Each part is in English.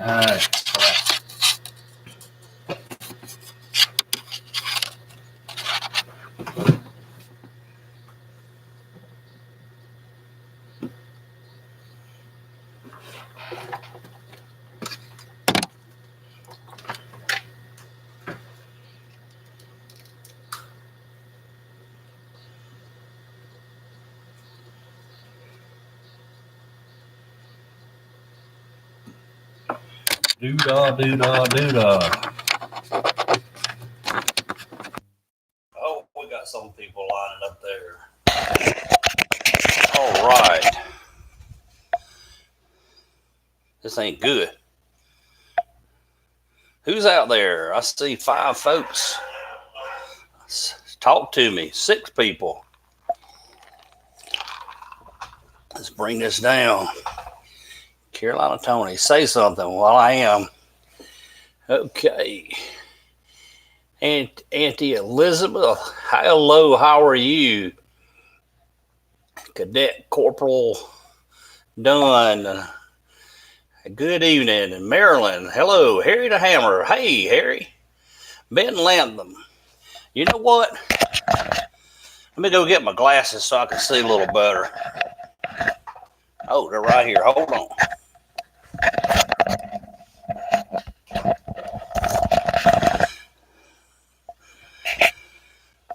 Crap. Doo-dah. Oh, we got some people lining up there. All right. This ain't good. Who's out there? I see 5 folks. Talk to me. 6 people. Let's bring this down. Carolina Tony, say something while I am. Okay. Auntie Elizabeth, hello, how are you? Cadet Corporal Dunn, good evening. And Maryland, hello. Harry the Hammer, hey, Harry. Ben Lantham, you know what? Let me go get my glasses so I can see a little better. Oh, they're right here. Hold on.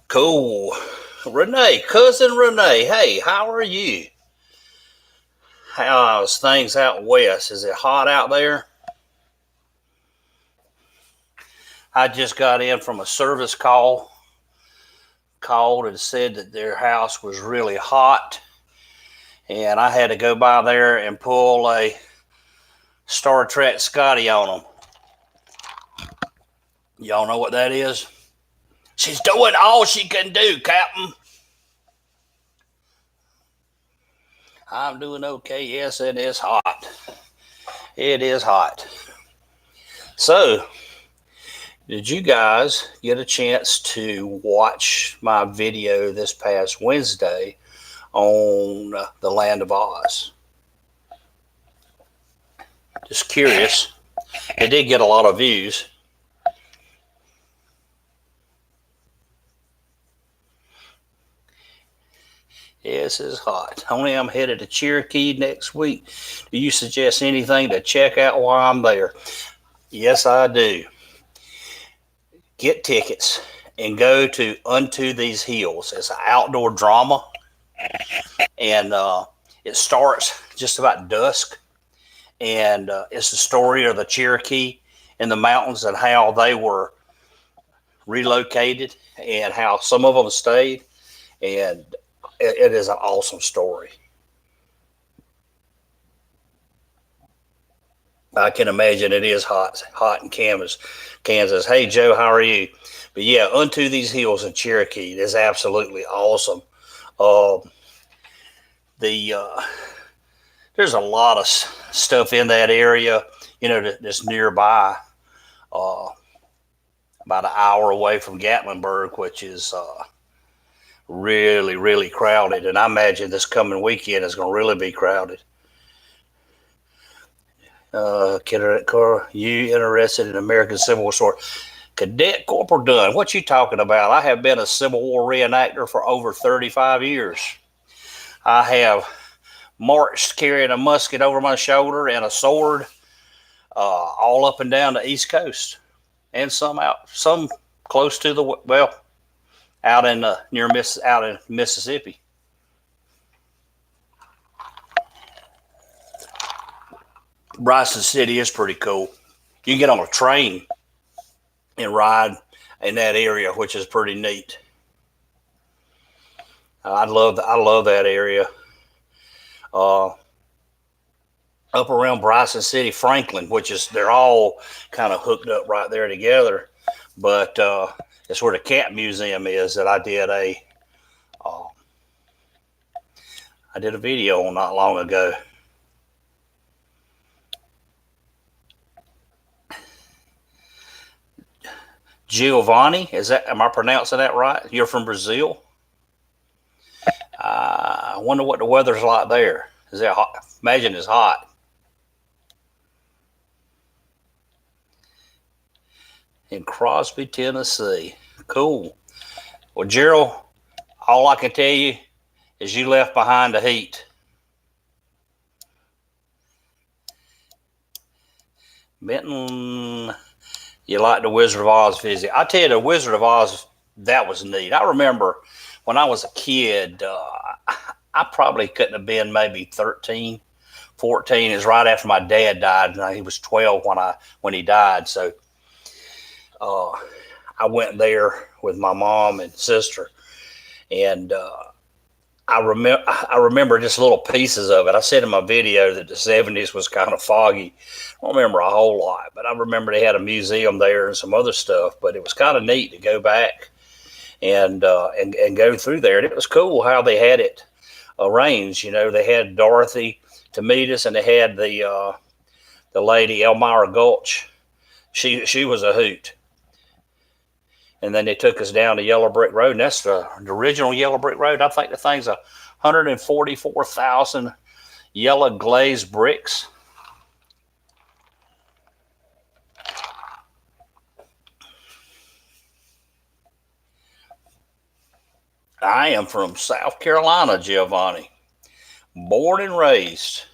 Cool. Renee, cousin Renee, hey, how are you? How's things out west? Is it hot out there? I just got in from a service called and said that their house was really hot, and I had to go by there and pull a Star Trek Scotty on them. Y'all know what that is? She's doing all she can do, Captain. I'm doing okay. Yes, it is hot. It is hot. So, did you guys get a chance to watch my video this past Wednesday on the Land of Oz? Just curious. It did get a lot of views. Yes, it's hot. Only I'm headed to Cherokee next week. Do you suggest anything to check out while I'm there? Yes, I do. Get tickets and go to Unto These Hills. It's an outdoor drama, and it starts just about dusk. And it's the story of the Cherokee in the mountains and how they were relocated and how some of them stayed. And it is an awesome story. I can imagine it is hot in Kansas. Hey, Joe, how are you? But yeah, Unto These Hills in Cherokee is absolutely awesome. There's a lot of stuff in that area, that's nearby, about an hour away from Gatlinburg, which is really, really crowded. And I imagine this coming weekend is going to really be crowded. Cadet Corps, you interested in American Civil War story? Cadet Corporal Dunn, what you talking about? I have been a Civil War reenactor for over 35 years. I have marched carrying a musket over my shoulder and a sword all up and down the East Coast, and some close to out in out in Mississippi. Bryson City is pretty cool. You can get on a train and ride in that area, which is pretty neat. I love that area. Up around Bryson City, Franklin, they're all kind of hooked up right there together. But it's where the Cat Museum is that I did a video on not long ago. Giovanni, am I pronouncing that right? You're from Brazil? I wonder what the weather's like there. Is it hot? Imagine it's hot. in Crosby, Tennessee. Cool. Well, Gerald, all I can tell you is you left behind the heat. Benton, you like the Wizard of Oz visit. I tell you, the Wizard of Oz, that was neat. I remember when I was a kid, I probably couldn't have been maybe 13, 14. It was right after my dad died. And he was 12 when he died. So I went there with my mom and sister. And I remember just little pieces of it. I said in my video that the 70s was kind of foggy. I don't remember a whole lot, but I remember they had a museum there and some other stuff. But it was kind of neat to go back and go through there. And it was cool how they had it arranged. You know, they had Dorothy to meet us, and they had the lady Elmira Gulch. She was a hoot. And then they took us down the Yellow Brick Road, and that's the original Yellow Brick Road. I think the thing's 144,000 yellow glazed bricks. I am from South Carolina, Giovanni. Born and raised.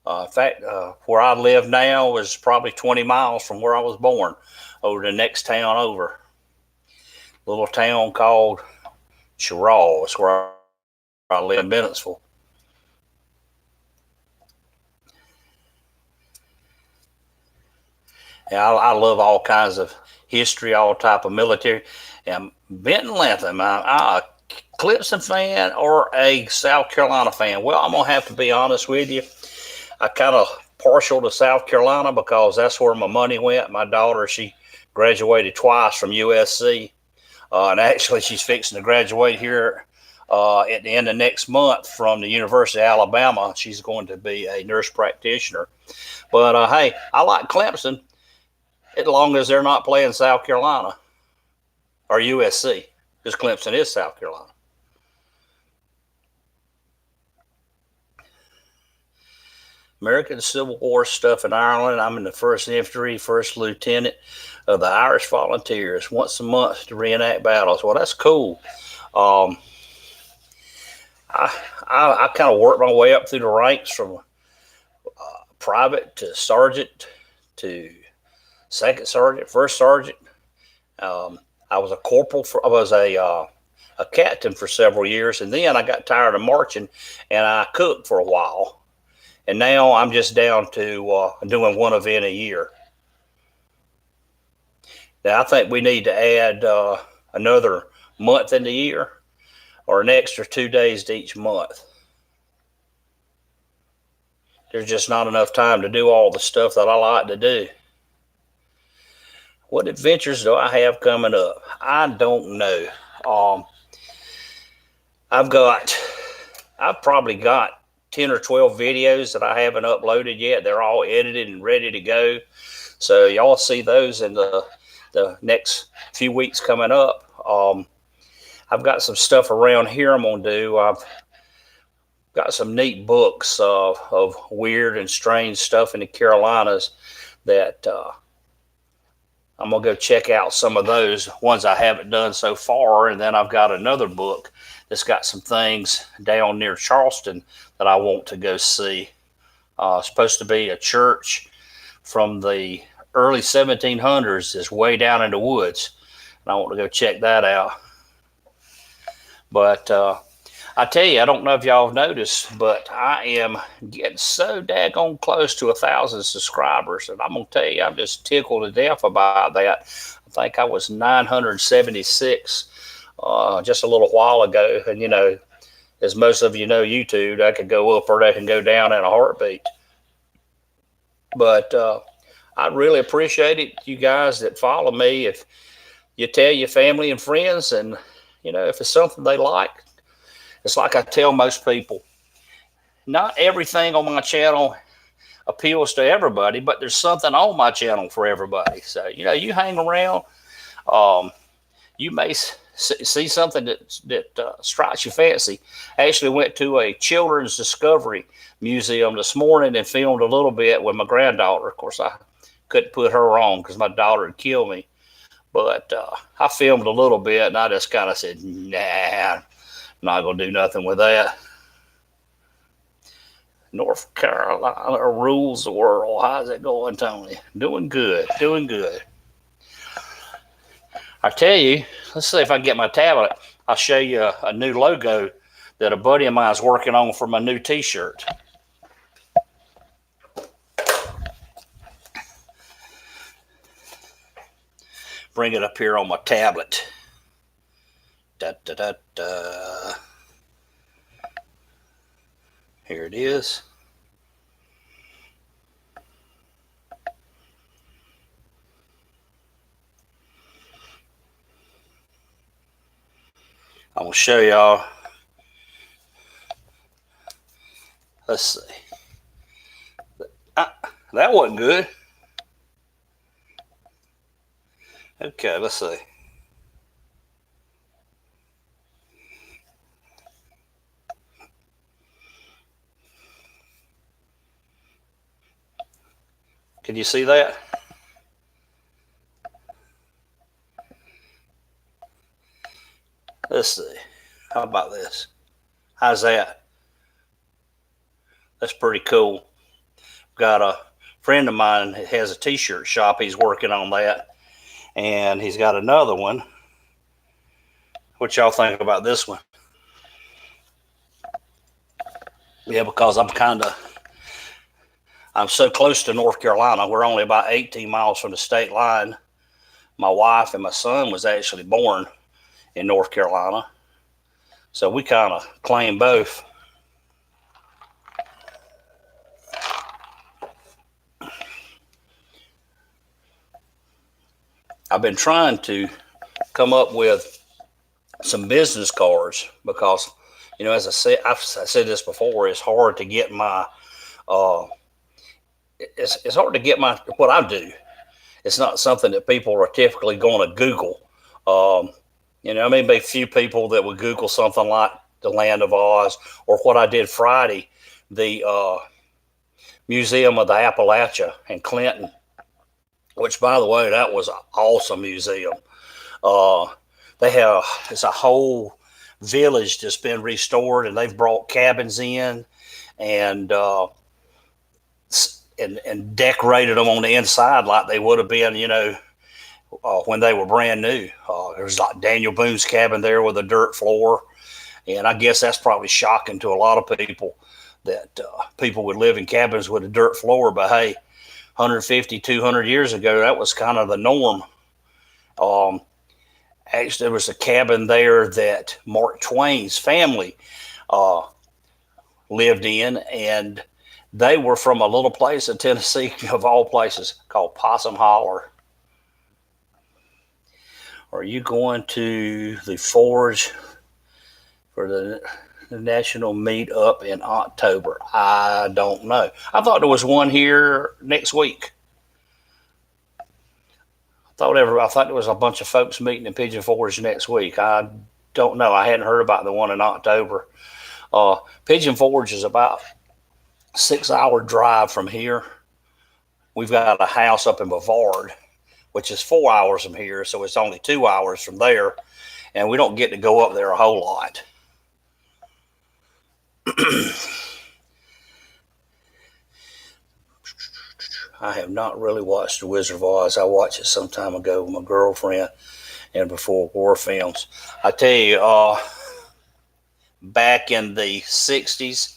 In fact, where I live now is probably 20 miles from where I was born, over the next town over. A little town called Cheraw. It's where I live in Bennettsville. And I love all kinds of history, all type of military. And Benton Latham, I'm a Clemson fan or a South Carolina fan. Well, I'm going to have to be honest with you. I kind of partial to South Carolina because that's where my money went. My daughter, she graduated twice from USC. And actually, she's fixing to graduate here at the end of next month from the University of Alabama. She's going to be a nurse practitioner. But, hey, I like Clemson as long as they're not playing South Carolina or USC, because Clemson is South Carolina. American Civil War stuff in Ireland. I'm in the 1st Infantry, 1st Lieutenant of the Irish Volunteers, once a month to reenact battles. Well, that's cool. I kind of worked my way up through the ranks from private to sergeant to 2nd sergeant, 1st sergeant. I was a corporal. I was a captain for several years, and then I got tired of marching, and I cooked for a while. And now I'm just down to doing one event a year. Now, I think we need to add another month in the year or an extra 2 days to each month. There's just not enough time to do all the stuff that I like to do. What adventures do I have coming up? I don't know. I've probably got 10 or 12 videos that I haven't uploaded yet. They're all edited and ready to go. So y'all see those in the next few weeks coming up. I've got some stuff around here I'm going to do. I've got some neat books of weird and strange stuff in the Carolinas that I'm going to go check out some of those ones I haven't done so far. And then I've got another book that's got some things down near Charleston that I want to go see. Supposed to be a church from the early 1700s. It's way down in the woods. And I want to go check that out. But I tell you, I don't know if y'all have noticed, but I am getting so daggone close to 1,000 subscribers. And I'm going to tell you, I'm just tickled to death about that. I think I was 976 just a little while ago. And, you know, as most of you know, YouTube, that could go up or that can go down in a heartbeat. But I really appreciate it, you guys that follow me. If you tell your family and friends, and, you know, if it's something they like, it's like I tell most people, not everything on my channel appeals to everybody, but there's something on my channel for everybody. So, you know, you hang around, you may see something that strikes your fancy. I actually went to a Children's Discovery Museum this morning and filmed a little bit with my granddaughter. Of course, I couldn't put her on because my daughter would kill me. But I filmed a little bit, and I just kind of said, nah, I'm not going to do nothing with that. North Carolina rules the world. How's it going, Tony? Doing good, doing good. I tell you, let's see if I can get my tablet. I'll show you a new logo that a buddy of mine is working on for my new t-shirt. Bring it up here on my tablet. Da, da, da, da. Here it is. I'm going to show y'all. Let's see. That wasn't good. Okay, let's see. Can you see that? Let's see. How about this? How's that? That's pretty cool. Got a friend of mine that has a t-shirt shop. He's working on that. And he's got another one. What y'all think about this one? Yeah, because I'm so close to North Carolina. We're only about 18 miles from the state line. My wife and my son was actually born in North Carolina. So we kind of claim both. I've been trying to come up with some business cards because, you know, as I said, I've said this before, it's hard to get my it's hard to get my what I do. It's not something that people are typically going to Google. You know, maybe a few people that would Google something like the Land of Oz or what I did Friday, the Museum of the Appalachia in Clinton, which, by the way, that was an awesome museum. It's a whole village that's been restored, and they've brought cabins in and decorated them on the inside like they would have been, you know, when they were brand new. There's like Daniel Boone's cabin there with a dirt floor, and I guess that's probably shocking to a lot of people that people would live in cabins with a dirt floor, but hey, 150, 200 years ago, that was kind of the norm. Actually, there was a cabin there that Mark Twain's family lived in, and they were from a little place in Tennessee, of all places, called Possum Holler. Are you going to the Forge for the national meet up in October? I don't know. I thought there was one here next week. I thought there was a bunch of folks meeting in Pigeon Forge next week. I don't know. I hadn't heard about the one in October. Pigeon Forge is about a 6-hour drive from here. We've got a house up in Bavard, which is 4 hours from here, so it's only 2 hours from there, and we don't get to go up there a whole lot. I have not really watched The Wizard of Oz. I watched it some time ago with my girlfriend and before war films. I tell you, back in the 60s,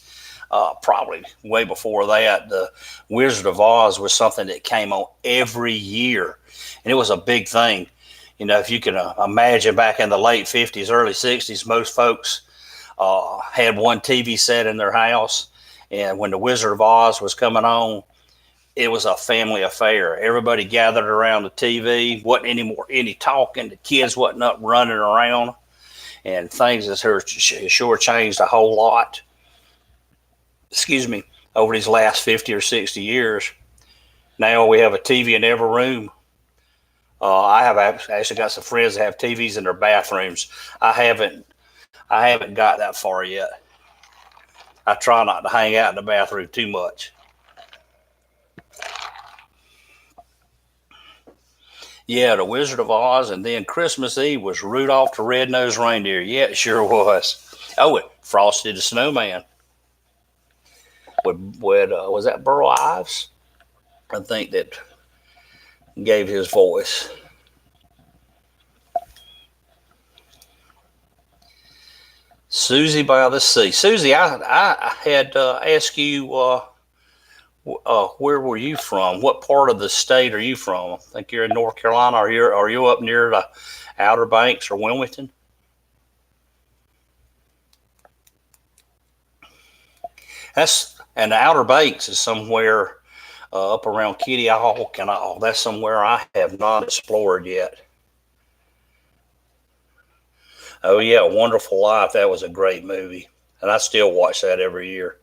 probably way before that, The Wizard of Oz was something that came on every year, and it was a big thing. You know, if you can imagine back in the late 50s, early 60s, most folks had one TV set in their house, and when The Wizard of Oz was coming on, it was a family affair. Everybody gathered around the TV. Wasn't any talking. The kids wasn't up running around, and things has sure changed a whole lot. Excuse me, over these last 50 or 60 years. Now we have a TV in every room. I have actually got some friends that have TVs in their bathrooms. I haven't got that far yet. I try not to hang out in the bathroom too much. Yeah, the Wizard of Oz, and then Christmas Eve was Rudolph the Red-Nosed Reindeer. Yeah, it sure was. Oh, it Frosty the Snowman with was that Burl Ives? I think that gave his voice. Susie by the Sea. Susie, I had asked you where were you from? What part of the state are you from? I think you're in North Carolina. Are you up near the Outer Banks or Wilmington? And the Outer Banks is somewhere up around Kitty Hawk and all. That's somewhere I have not explored yet. Oh yeah, Wonderful Life. That was a great movie, and I still watch that every year.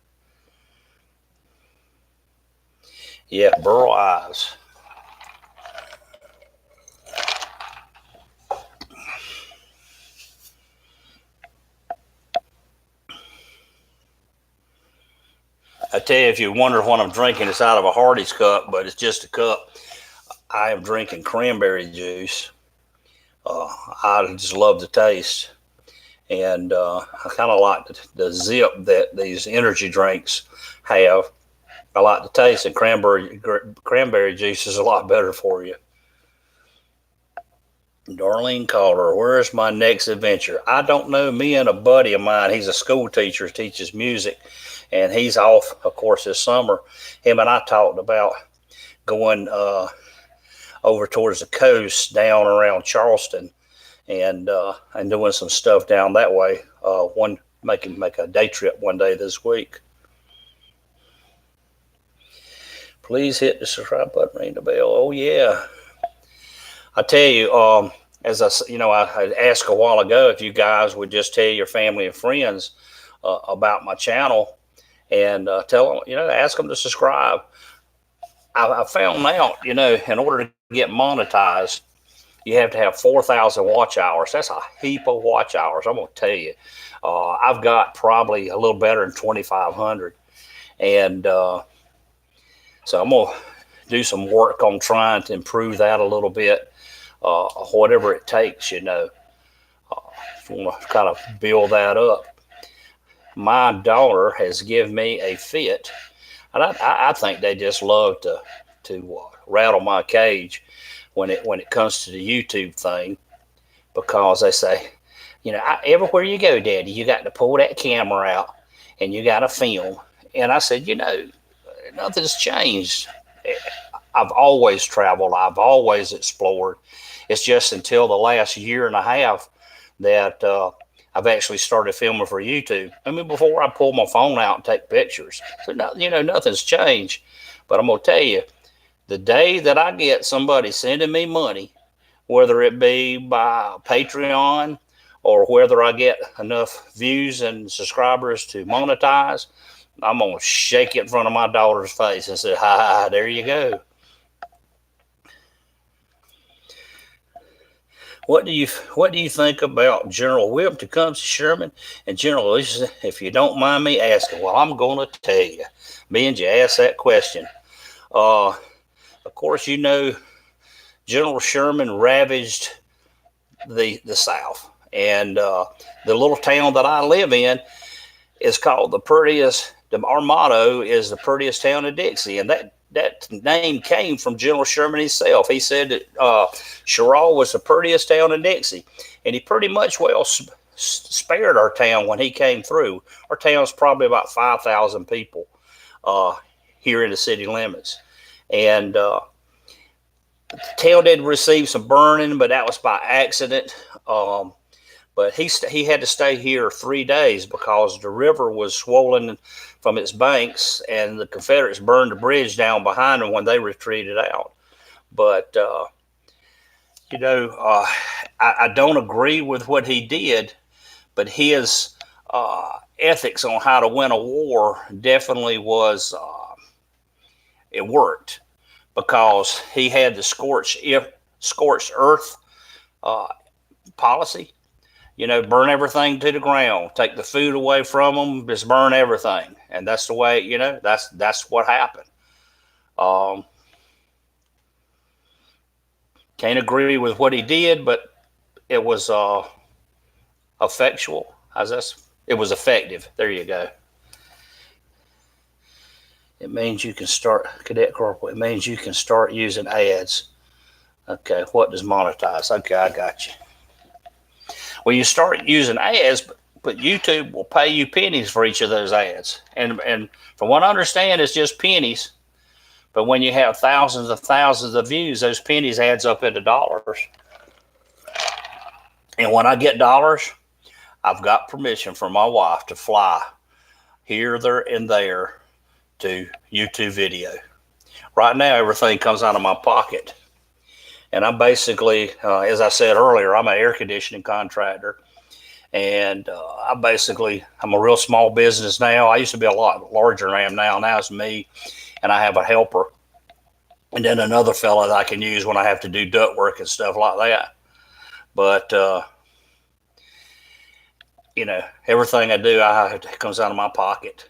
Yeah, Burl Ives. I tell you, if you wonder what I'm drinking, it's out of a Hardy's cup, but it's just a cup. I am drinking cranberry juice. Uh, I just love the taste, and I kind of like the zip that these energy drinks have. I like the taste, and cranberry juice is a lot better for you. Darlene Caller, where's my next adventure? I don't know. Me and a buddy of mine, he's a school teacher, teaches music, and he's off, of course, this summer. Him and I talked about going over towards the coast, down around Charleston, and doing some stuff down that way. One make a day trip one day this week. Please hit the subscribe button, ring the bell. Oh yeah, I tell you, as I asked a while ago if you guys would just tell your family and friends about my channel and tell them, ask them to subscribe. I found out, in order to get monetized, you have to have 4,000 watch hours. That's a heap of watch hours. I'm gonna tell you, I've got probably a little better than 2,500, and so I'm gonna do some work on trying to improve that a little bit, whatever it takes. If you want to kind of build that up. My daughter has given me a fit, and I think they just love to rattle my cage when it comes to the YouTube thing, because they say, everywhere you go, Daddy, you got to pull that camera out and you got to film. And I said, nothing's changed. I've always traveled. I've always explored. It's just until the last year and a half that I've actually started filming for YouTube. I mean, before I pull my phone out and take pictures. So, nothing's changed. But I'm going to tell you, the day that I get somebody sending me money, whether it be by Patreon or whether I get enough views and subscribers to monetize, I'm going to shake it in front of my daughter's face and say, hi, there you go. What do you think about General Whip Tecumseh Sherman and General Lewis? If you don't mind me asking, well, I'm going to tell you. Benji asked that question. Of course, General Sherman ravaged the South, and the little town that I live in is called the prettiest. Our motto is the prettiest town in Dixie, and that name came from General Sherman himself. He said that Sherall was the prettiest town in Dixie, and he pretty much spared our town when he came through. Our town's probably about 5,000 people here in the city limits, and the town did receive some burning, but that was by accident. But he had to stay here 3 days because the river was swollen from its banks, and the Confederates burned the bridge down behind them when they retreated out. But I don't agree with what he did, but his ethics on how to win a war definitely was it worked, because he had the scorched earth policy. Burn everything to the ground, take the food away from them, just burn everything. And that's the way, that's what happened. Can't agree with what he did, but it was effectual. How's this? It was effective. There you go. It means you can start, Cadet Corporal. It means you can start using ads. Okay, what does monetize? Okay, I got you. Well, you start using ads, but YouTube will pay you pennies for each of those ads. And from what I understand, it's just pennies. But when you have thousands of views, those pennies adds up into dollars. And when I get dollars, I've got permission from my wife to fly here, there, and there to YouTube video. Right now, everything comes out of my pocket. And I'm basically, as I said earlier, I'm an air conditioning contractor. And I'm a real small business now. I used to be a lot larger than I am now. Now it's me, and I have a helper. And then another fella that I can use when I have to do duct work and stuff like that. But, everything I do, it comes out of my pocket.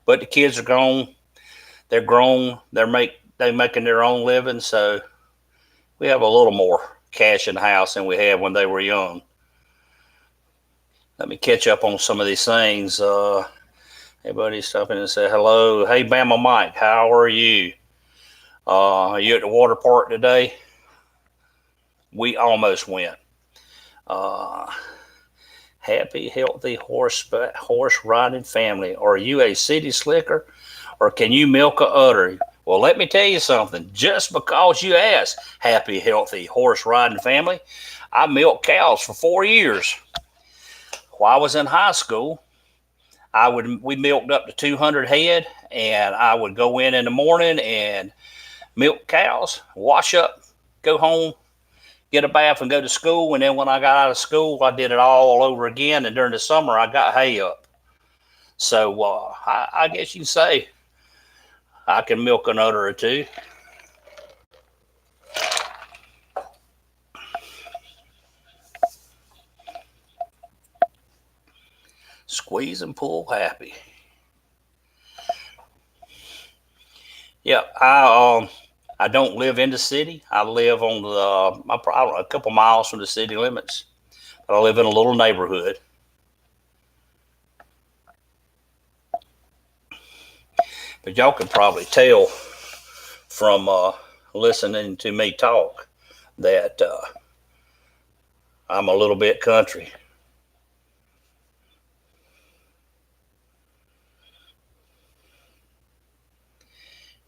But the kids are grown. They're grown. They're making their own living. So we have a little more cash in the house than we had when they were young. Let me catch up on some of these things. Everybody stop in and say hello. Hey, Bama Mike, how are you? Are you at the water park today? We almost went. Happy, healthy horse riding family. Are you a city slicker, or can you milk a udder? Well, let me tell you something. Just because you asked, happy, healthy horse riding family, I milked cows for 4 years. While I was in high school, we milked up to 200 head, and I would go in the morning and milk cows, wash up, go home, get a bath, and go to school. And then when I got out of school, I did it all over again. And during the summer, I got hay up. So I guess you can say I can milk an udder or two. Squeeze and pull happy. Yeah, I don't live in the city. I live on a couple miles from the city limits. But I live in a little neighborhood. But y'all can probably tell from listening to me talk that I'm a little bit country.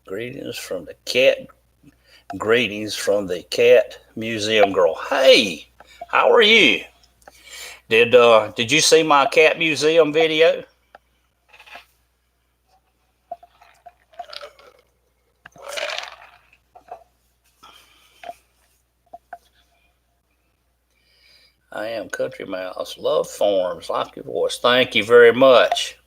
Greetings from the cat museum girl. Hey, how are you? Did you see my cat museum video? I am Country Mouse. Love forms. Like your voice. Thank you very much.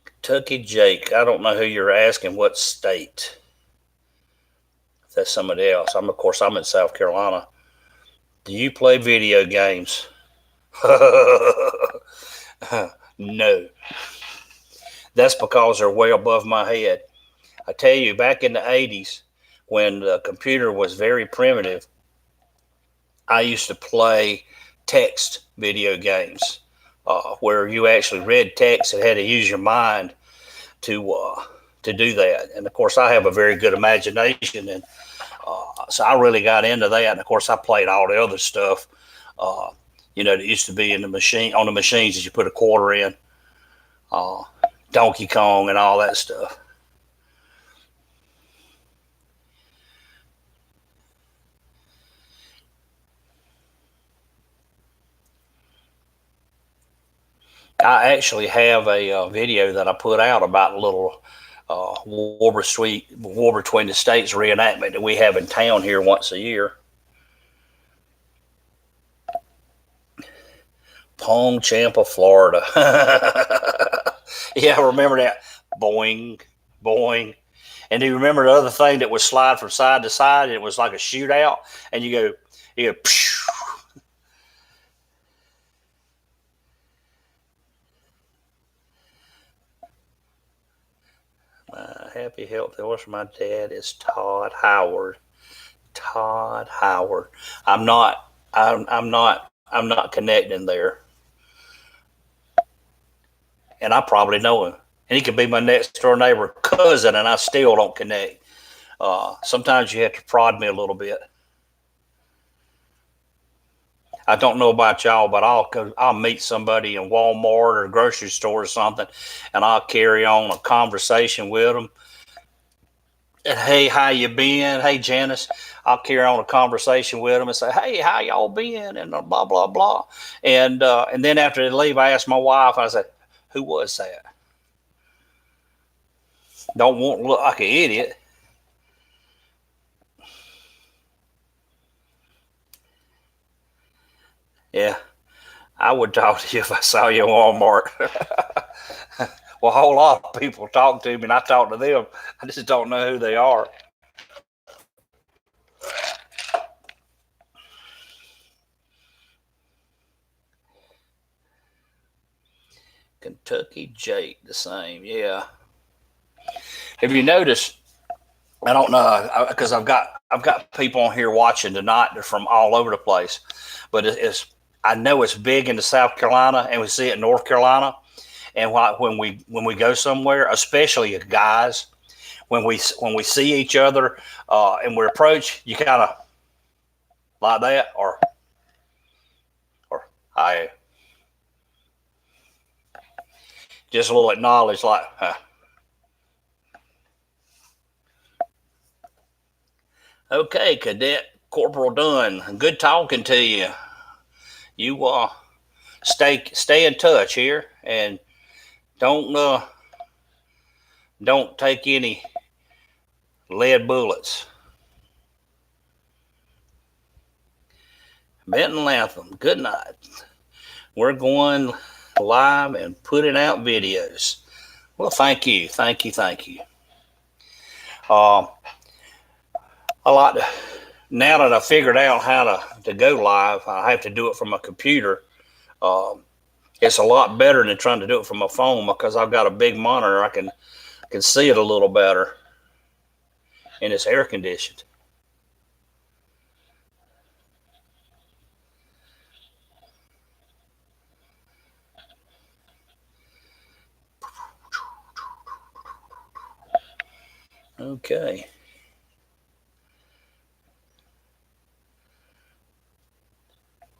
Kentucky Jake. I don't know who you're asking. What state? If that's somebody else. I'm in South Carolina. Do you play video games? No. That's because they're way above my head. I tell you, back in the 80s, when the computer was very primitive, I used to play text video games where you actually read text and had to use your mind to do that. And of course, I have a very good imagination, and so I really got into that. And of course, I played all the other stuff, that used to be on the machines that you put a quarter in, Donkey Kong and all that stuff. I actually have a video that I put out about a little War Between the States reenactment that we have in town here once a year. Palm Champa, Florida. Yeah, I remember that. Boing, boing. And do you remember the other thing that would slide from side to side? And it was like a shootout, and you go, pshh. happy, healthy horse. My dad is Todd Howard. Todd Howard. I'm not. I'm not. I'm not connecting there. And I probably know him. And he could be my next door neighbor cousin, and I still don't connect. Sometimes you have to prod me a little bit. I don't know about y'all, but I'll meet somebody in Walmart or grocery store or something, and I'll carry on a conversation with them. And hey, how you been? Hey, Janice. I'll carry on a conversation with them and say, hey, how y'all been? And blah blah blah. And then after they leave, I ask my wife. I say, who was that? Don't want to look like an idiot. Yeah, I would talk to you if I saw you in Walmart. Well, a whole lot of people talk to me, and I talk to them. I just don't know who they are. Kentucky Jake, the same. Yeah. Have you noticed? I don't know because I've got people on here watching tonight. They're from all over the place, but I know it's big into South Carolina, and we see it in North Carolina. And when we go somewhere, especially guys, when we see each other and we approach, you kind of like that, or I just a little acknowledge, like, huh. Okay, Cadet Corporal Dunn, good talking to you. You stay in touch here, and don't don't take any lead bullets. Benton Latham, good night. We're going live and putting out videos. Well, thank you. Uh, I like to, now that I figured out how to go live, I have to do it from a computer. Um, it's a lot better than trying to do it from my phone because I've got a big monitor. I can see it a little better, and it's air conditioned. Okay.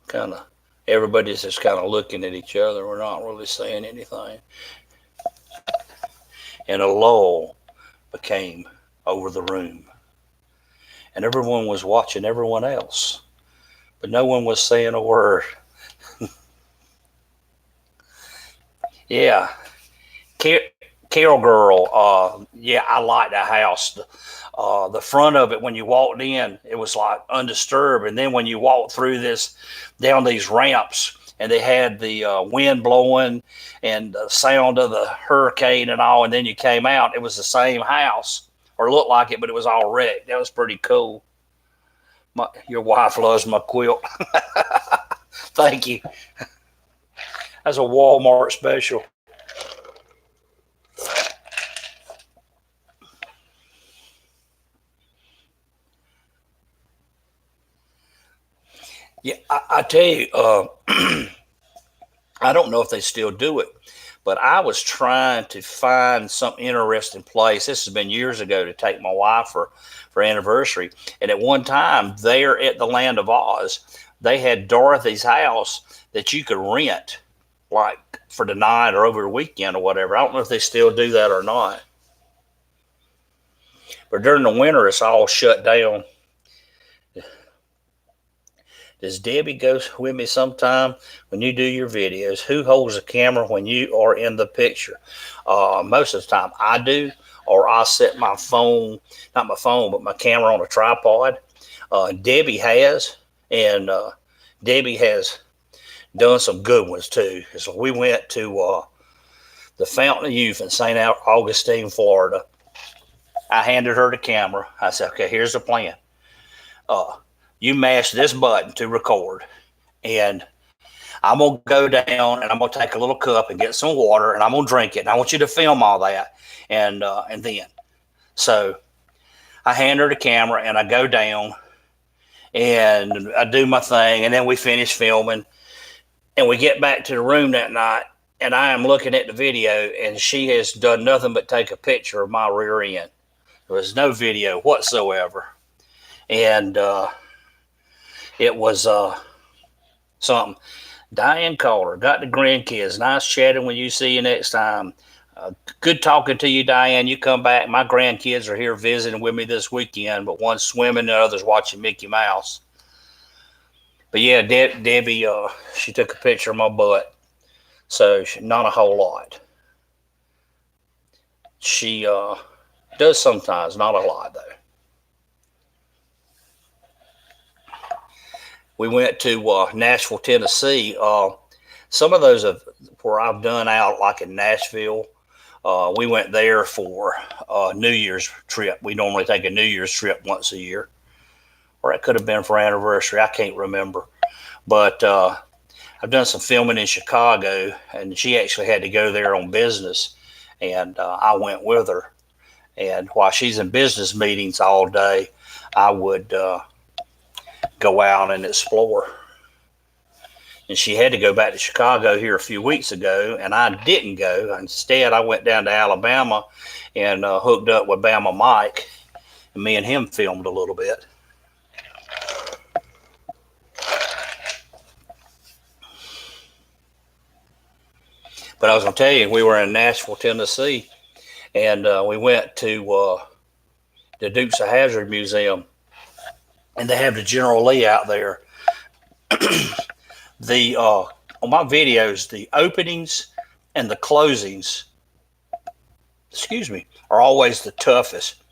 Kind of everybody's just kind of looking at each other. We're not really saying anything. And a lull became over the room. And everyone was watching everyone else, but no one was saying a word. Yeah, Carol Girl. Yeah, I like that house. The front of it, when you walked in, it was like undisturbed, and then when you walked through down these ramps, and they had the wind blowing and the sound of the hurricane and all, and then you came out, it was the same house, or looked like it, but it was all wrecked. That was pretty cool. Your wife loves my quilt. Thank you. That's a Walmart special. Yeah, I tell you, I don't know if they still do it, but I was trying to find some interesting place. This has been years ago to take my wife for anniversary. And at one time, there at the Land of Oz, they had Dorothy's house that you could rent, like for the night or over the weekend or whatever. I don't know if they still do that or not. But during the winter, it's all shut down. Does Debbie go with me sometime when you do your videos? Who holds the camera when you are in the picture? Most of the time I do, or I set my phone, not my phone, but my camera on a tripod. Debbie has, and Debbie has done some good ones too. So we went to the Fountain of Youth in St. Augustine, Florida. I handed her the camera. I said, okay, here's the plan. You mash this button to record, and I'm going to go down and I'm going to take a little cup and get some water, and I'm going to drink it. And I want you to film all that. And then So I hand her the camera and I go down and I do my thing, and then we finish filming and we get back to the room that night, and I am looking at the video, and she has done nothing but take a picture of my rear end. There was no video whatsoever. And it was something. Diane Calder, got the grandkids. Nice chatting with you. See you next time. Good talking to you, Diane. You come back. My grandkids are here visiting with me this weekend, but one's swimming, the other's watching Mickey Mouse. But yeah, Debbie, she took a picture of my butt. So not a whole lot. She does sometimes, not a lot though. We went to Nashville, Tennessee. Some of those where I've done out, like in Nashville, we went there for a New Year's trip. We normally take a New Year's trip once a year. Or it could have been for anniversary. I can't remember. But I've done some filming in Chicago, and she actually had to go there on business. And I went with her. And while she's in business meetings all day, I would go out and explore. And she had to go back to Chicago here a few weeks ago, and I didn't go. Instead, I went down to Alabama and hooked up with Bama Mike, and me and him filmed a little bit. But I was going to tell you, we were in Nashville, Tennessee, and we went to the Dukes of Hazzard Museum, and they have the General Lee out there. On my videos, the openings and the closings, are always the toughest.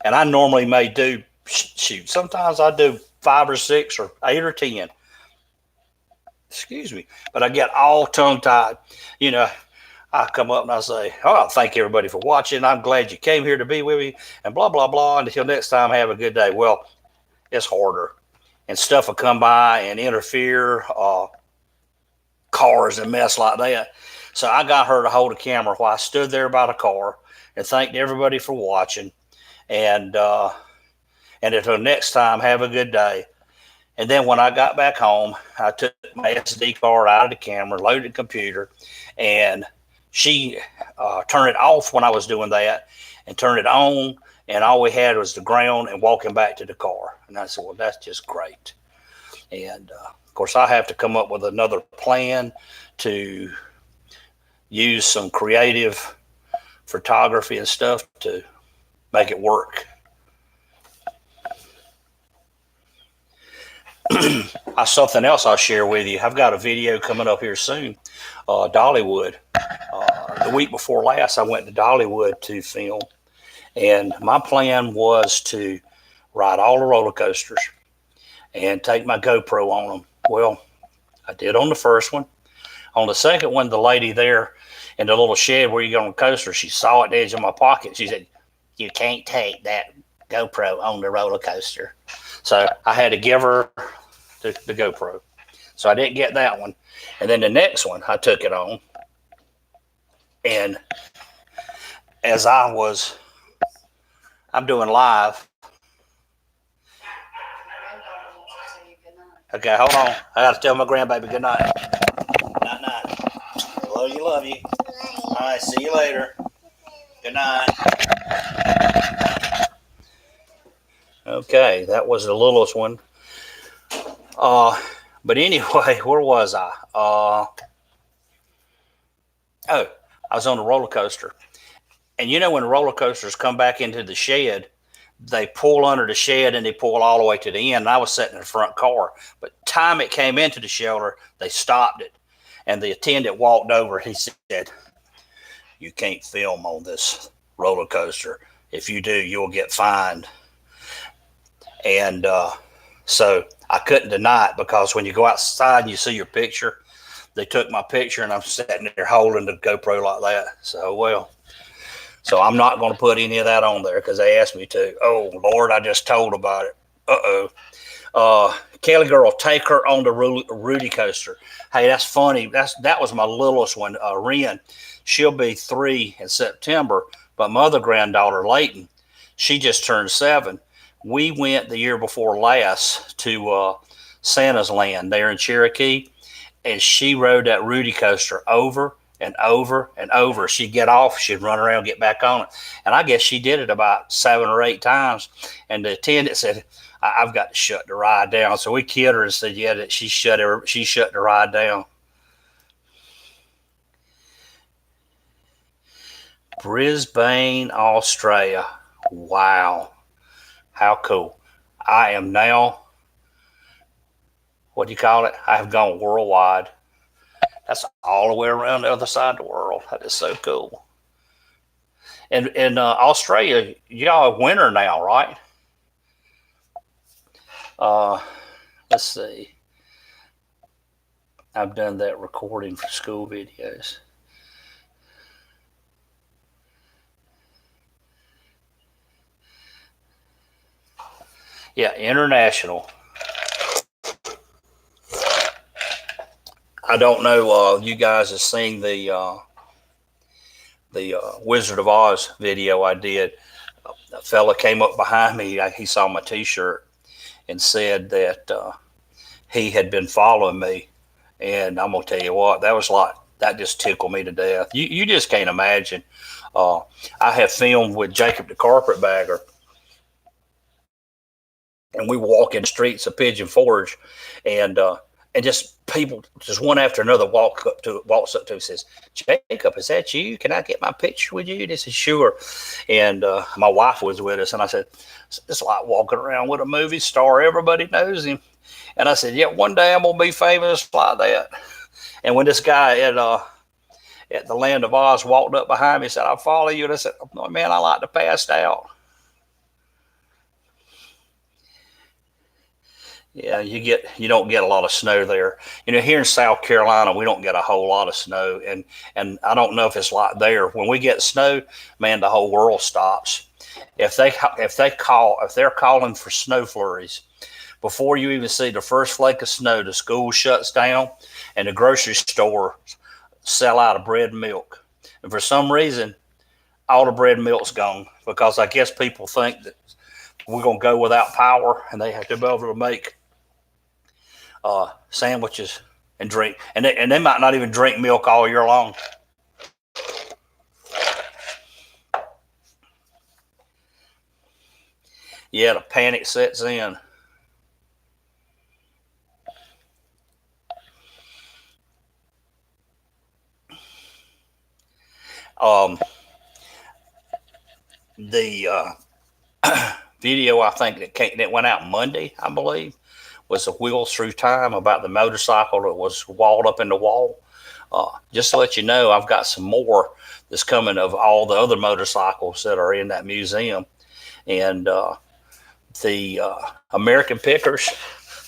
And I normally may do, sometimes I do 5 or 6 or 8 or 10. But I get all tongue-tied. You know, I come up and I say, oh, thank everybody for watching. I'm glad you came here to be with me, and blah, blah, blah. And until next time, have a good day. Well, it's harder. And stuff will come by and interfere, cars and mess like that. So I got her to hold a camera while I stood there by the car and thanked everybody for watching. And until next time, have a good day. And then when I got back home, I took my SD card out of the camera, loaded the computer, and she turned it off when I was doing that and turned it on. And all we had was the ground and walking back to the car. And I said, well, that's just great. And, of course, I have to come up with another plan to use some creative photography and stuff to make it work. Something else I'll share with you. I've got a video coming up here soon, Dollywood. The week before last, I went to Dollywood to film. And my plan was to ride all the roller coasters and take my GoPro on them. Well, I did on the first one. On the second one, the lady there in the little shed where you go on the coaster, she saw at the edge of my pocket. She said, you can't take that GoPro on the roller coaster. So I had to give her the GoPro. So I didn't get that one. And then the next one, I took it on. And as I'm doing live. Okay, hold on. I got to tell my grandbaby good night. Night, night. Love you. All right, see you later. Good night. Okay, that was the littlest one. But anyway, where was I? I was on the roller coaster. And you know when roller coasters come back into the shed, they pull under the shed and they pull all the way to the end. And I was sitting in the front car. But time it came into the shelter, they stopped it. And the attendant walked over. He said, you can't film on this roller coaster. If you do, you'll get fined. And so I couldn't deny it, because when you go outside and you see your picture, they took my picture and I'm sitting there holding the GoPro like that. So I'm not going to put any of that on there because they asked me to. Oh, Lord, I just told about it. Kelly girl, take her on the Rudy coaster. Hey, that's funny. That was my littlest one, Ren. She'll be 3 in September, but my other granddaughter, Layton, She just turned 7. We went the year before last to Santa's Land there in Cherokee, and she rode that Rudy coaster over and over and over. She'd get off, she'd run around, get back on it. And I guess she did it about 7 or 8 times. And the attendant said, I've got to shut the ride down. So we killed her and said, yeah, that she shut the ride down. Brisbane, Australia. Wow. How cool. I am now, what do you call it? I have gone worldwide. That's all the way around the other side of the world. That is so cool. And in Australia, y'all have winter now, right? Let's see. I've done that recording for school videos. Yeah, international. I don't know. You guys have seen the Wizard of Oz video I did. A fella came up behind me. He saw my T-shirt and said that he had been following me. And I'm gonna tell you what, that just tickled me to death. You just can't imagine. I have filmed with Jacob the Carpetbagger, and we walk in the streets of Pigeon Forge, and just people, just one after another, walks up to him and says, Jacob, is that you? Can I get my picture with you? They said, sure. And my wife was with us, and I said, it's like walking around with a movie star. Everybody knows him. And I said, yeah, one day I'm going to be famous like that. And when this guy at the Land of Oz walked up behind me and said, I'll follow you. And I said, oh, man, I like to pass out. Yeah, you don't get a lot of snow there. Here in South Carolina, we don't get a whole lot of snow, and I don't know if it's like there. When we get snow, man, the whole world stops. If they're calling for snow flurries, before you even see the first flake of snow, the school shuts down, and the grocery store sell out of bread and milk. And for some reason, all the bread and milk's gone, because I guess people think that we're gonna go without power, and they have to be able to make sandwiches and drink, and they might not even drink milk all year long. Yeah, the panic sets in. The video I think that went out Monday, I believe, was the Wheels Through Time, about the motorcycle that was walled up in the wall. Just to let you know, I've got some more that's coming of all the other motorcycles that are in that museum. And the American Pickers,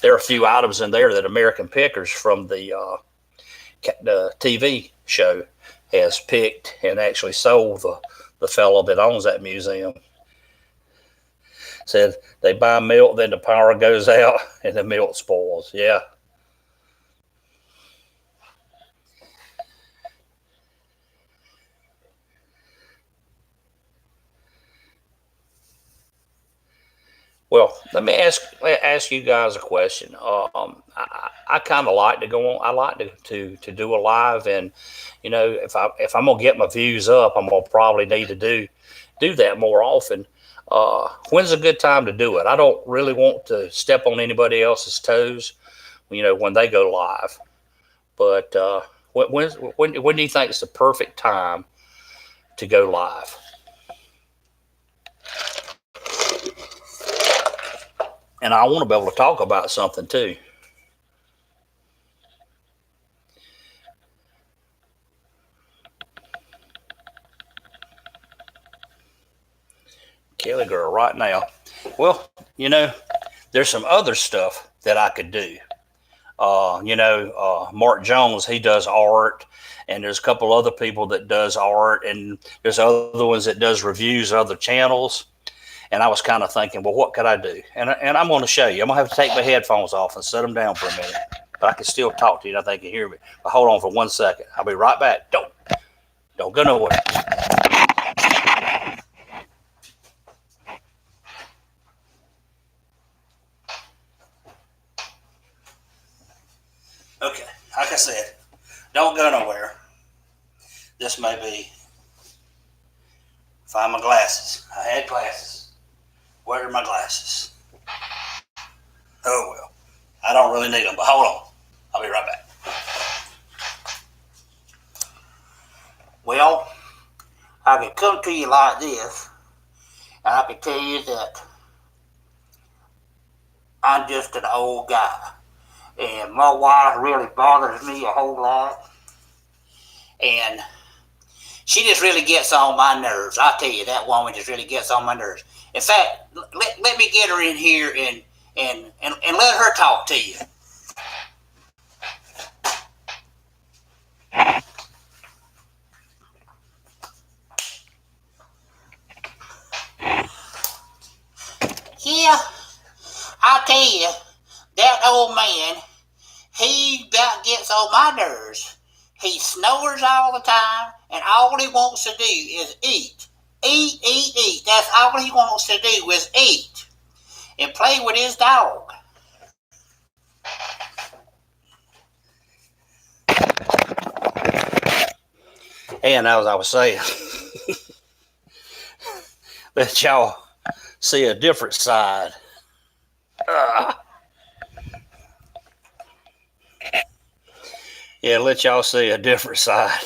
there are a few items in there that American Pickers from the TV show has picked and actually sold the fellow that owns that museum. Said they buy milk, then the power goes out and the milk spoils. Yeah. Well, let me ask you guys a question. I kind of like to go on. I like to do a live, and if I'm gonna get my views up, I'm gonna probably need to do that more often. When's a good time to do it? I don't really want to step on anybody else's toes, when they go live. But when do you think is the perfect time to go live? And I want to be able to talk about something too. Kelly girl right now. Well, there's some other stuff that I could do. Mark Jones, he does art, and there's a couple other people that does art, and there's other ones that does reviews of other channels. And I was kind of thinking, well, what could I do? And I'm going to show you. I'm going to have to take my headphones off and set them down for a minute. But I can still talk to you, and I think you can hear me. But hold on for 1 second. I'll be right back. Don't go nowhere. like I said, don't go nowhere. This may be. Find my glasses. I had glasses. Where are my glasses? Oh well. I don't really need them, but hold on. I'll be right back. Well, I can come to you like this, and I can tell you that I'm just an old guy, and my wife really bothers me a whole lot, and she just really gets on my nerves. I tell you, that woman just really gets on my nerves. In fact, let me get her in here and let her talk to you. Yeah, I tell you, that old man, he about gets on my nerves. He snores all the time, and all he wants to do is eat. Eat, eat, eat. That's all he wants to do is eat and play with his dog. And as I was saying, let y'all see a different side. Yeah, let y'all see a different side.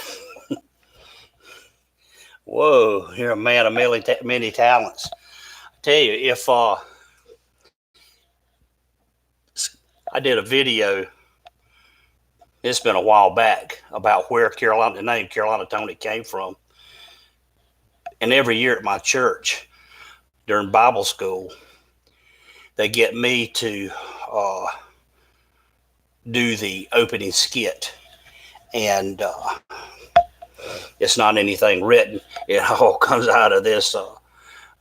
Whoa, you're a man of many talents. I tell you, if I did a video, it's been a while back, about where the name Carolina Tony came from. And every year at my church, during Bible school, they get me to do the opening skit. And it's not anything written. It all comes out of this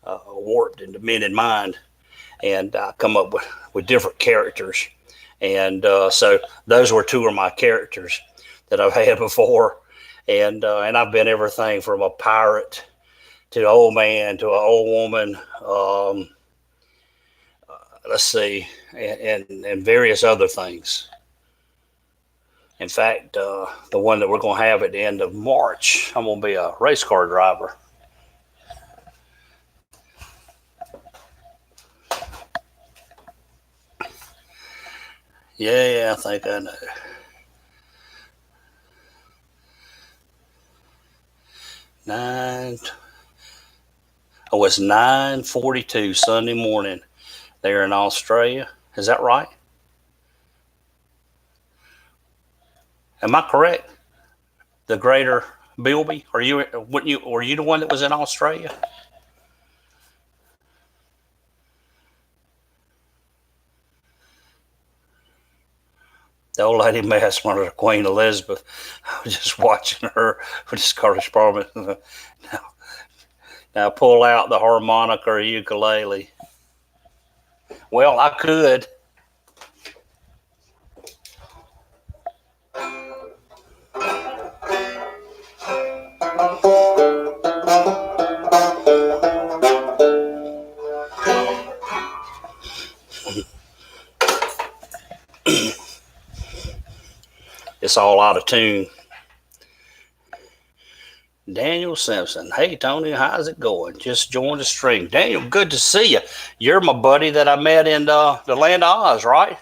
warped and demented mind. And I come up with different characters. And so those were two of my characters that I've had before. And I've been everything from a pirate to an old man to an old woman. Let's see, and various other things. In fact, the one that we're going to have at the end of March, I'm going to be a race car driver. Yeah, I think I know. It's 9:42 Sunday morning there in Australia. Is that right? Am I correct? The Greater Bilby? Were you the one that was in Australia? The old lady Massmurder, Queen Elizabeth. I was just watching her with this correspondence. Now pull out the harmonica or ukulele. Well, I could. It's all out of tune. Daniel Simpson. Hey, Tony, how's it going? Just joined the stream. Daniel, good to see you. You're my buddy that I met in the Land of Oz, right?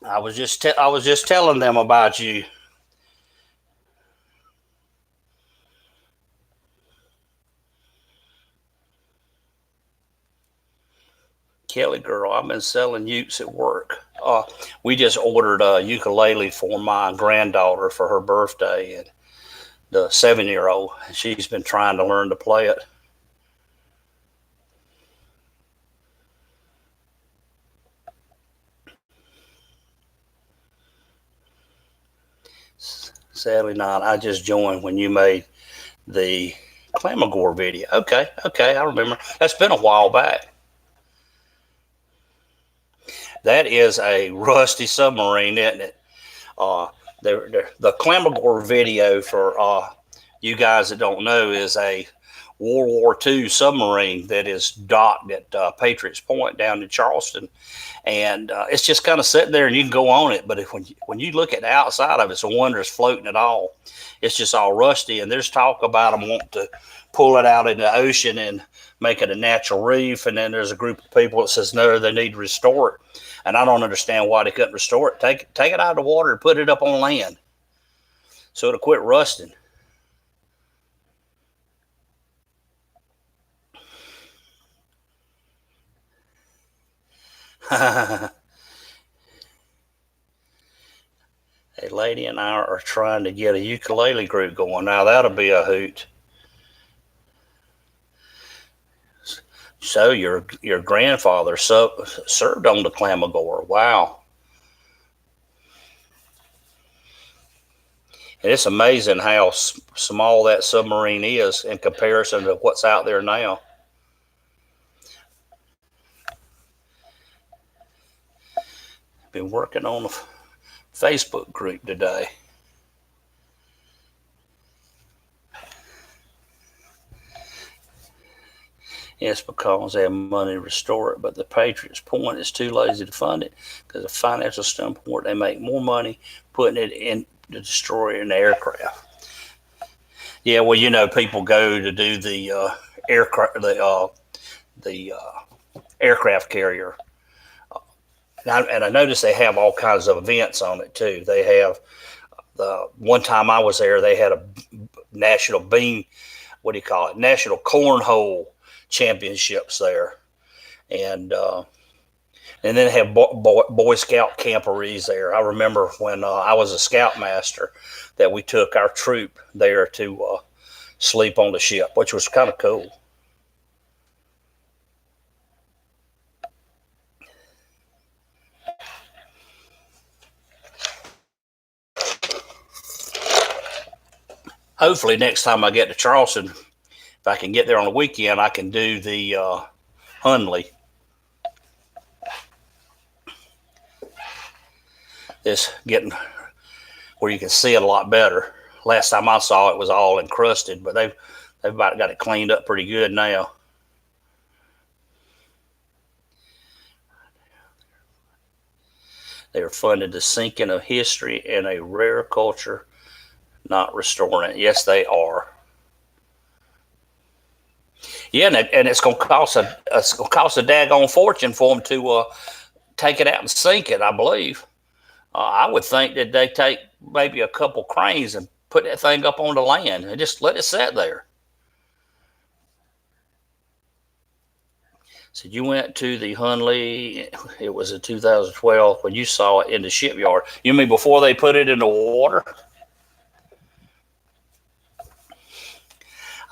I was just telling them about you. Kelly girl, I've been selling ukes at work. We just ordered a ukulele for my granddaughter for her birthday, and the 7-year-old, she's been trying to learn to play it. Sadly not. I just joined when you made the Clamagore video. Okay, I remember. That's been a while back. That is a rusty submarine, isn't it? The Clamagore video, for you guys that don't know, is a World War II submarine that is docked at Patriots Point down in Charleston. And it's just kind of sitting there and you can go on it. But when you look at the outside of it, it's a wonder it's floating at all. It's just all rusty. And there's talk about them wanting to pull it out in the ocean and make it a natural reef. And then there's a group of people that says, no, they need to restore it. And I don't understand why they couldn't restore it. Take it out of the water and put it up on land so it'll quit rusting. A lady and I are trying to get a ukulele group going. Now that'll be a hoot. So your grandfather served on the Clamagore. Wow. And it's amazing how small that submarine is in comparison to what's out there now. Been working on a Facebook group today. It's because they have money to restore it, but the Patriots Point is too lazy to fund it because of financial standpoint. They make more money putting it in the destroyer and the aircraft. Yeah, well, people go to do the aircraft carrier. And I noticed they have all kinds of events on it too. They have one time I was there, they had a national national cornhole championships there, and then they have Boy Scout camporees there. I remember when I was a scoutmaster that we took our troop there to sleep on the ship, which was kind of cool. Hopefully next time I get to Charleston, if I can get there on the weekend, I can do the Hunley. It's getting where you can see it a lot better. Last time I saw it was all encrusted, but they've about got it cleaned up pretty good now. They are funding the sinking of history and a rare culture, not restoring it. Yes, they are. Yeah, and it's going to cost a daggone fortune for them to take it out and sink it, I believe. I would think that they take maybe a couple cranes and put that thing up on the land and just let it sit there. So you went to the Hunley, it was in 2012 when you saw it in the shipyard. You mean before they put it in the water?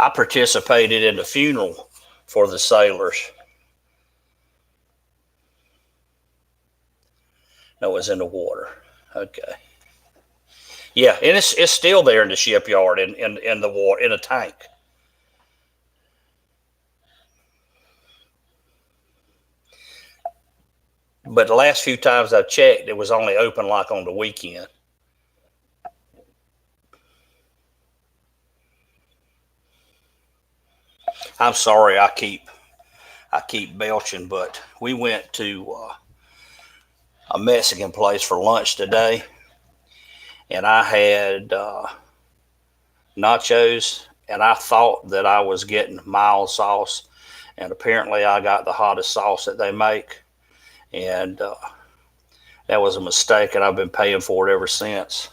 I participated in the funeral for the sailors. No, it was in the water. Okay. Yeah, and it's still there in the shipyard in the water, in a tank. But the last few times I've checked, it was only open like on the weekend. I'm sorry I keep belching, but we went to a Mexican place for lunch today, and I had nachos, and I thought that I was getting mild sauce, and apparently I got the hottest sauce that they make, and that was a mistake, and I've been paying for it ever since.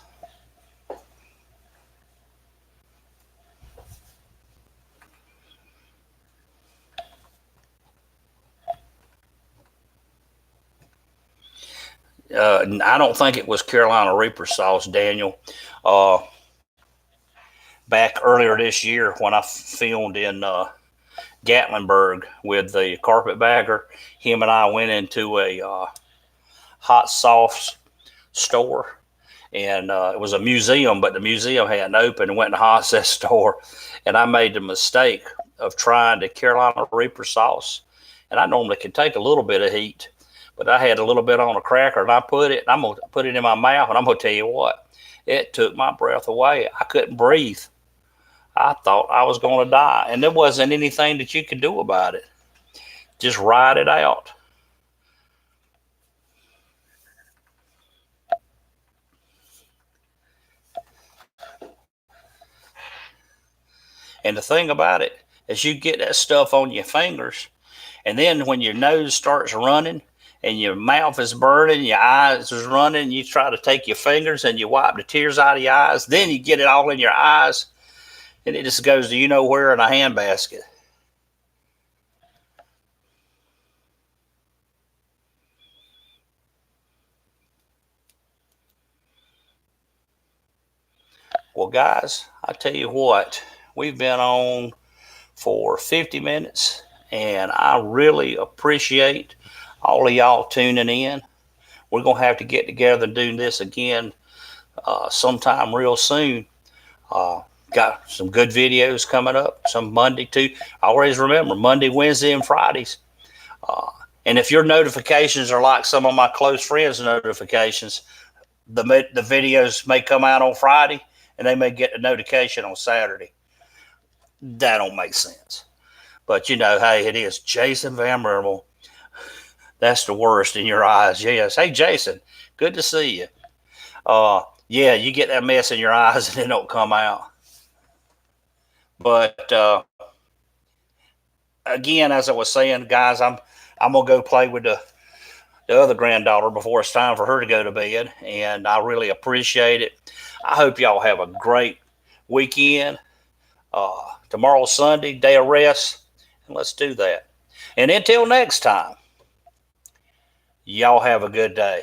I don't think it was Carolina Reaper sauce, Daniel. Back earlier this year when I filmed in Gatlinburg with the Carpetbagger, him and I went into a hot sauce store, and it was a museum, but the museum hadn't opened, and went in the hot sauce store, and I made the mistake of trying the Carolina Reaper sauce, and I normally can take a little bit of heat, but I had a little bit on a cracker, and I'm going to put it in my mouth, and I'm going to tell you what, it took my breath away. I couldn't breathe. I thought I was going to die, and there wasn't anything that you could do about it. Just ride it out. And the thing about it is, you get that stuff on your fingers, and then when your nose starts running and your mouth is burning, your eyes is running, you try to take your fingers and you wipe the tears out of your eyes. Then you get it all in your eyes, and it just goes to you know where in a handbasket. Well, guys, I tell you what, we've been on for 50 minutes, and I really appreciate all of y'all tuning in. We're going to have to get together and do this again sometime real soon. Got some good videos coming up, some Monday too. Always remember Monday, Wednesday, and Fridays. Uh, and if your notifications are like some of my close friends' notifications, the videos may come out on Friday and they may get a notification on Saturday. That don't make sense. But you know, hey, it is Jason Van Mermel. That's the worst in your eyes. Yes. Hey, Jason, good to see you. Yeah, you get that mess in your eyes and it don't come out. But again, as I was saying, guys, I'm gonna go play with the other granddaughter before it's time for her to go to bed, and I really appreciate it. I hope y'all have a great weekend. Tomorrow's Sunday, day of rest, and let's do that. And until next time, y'all have a good day.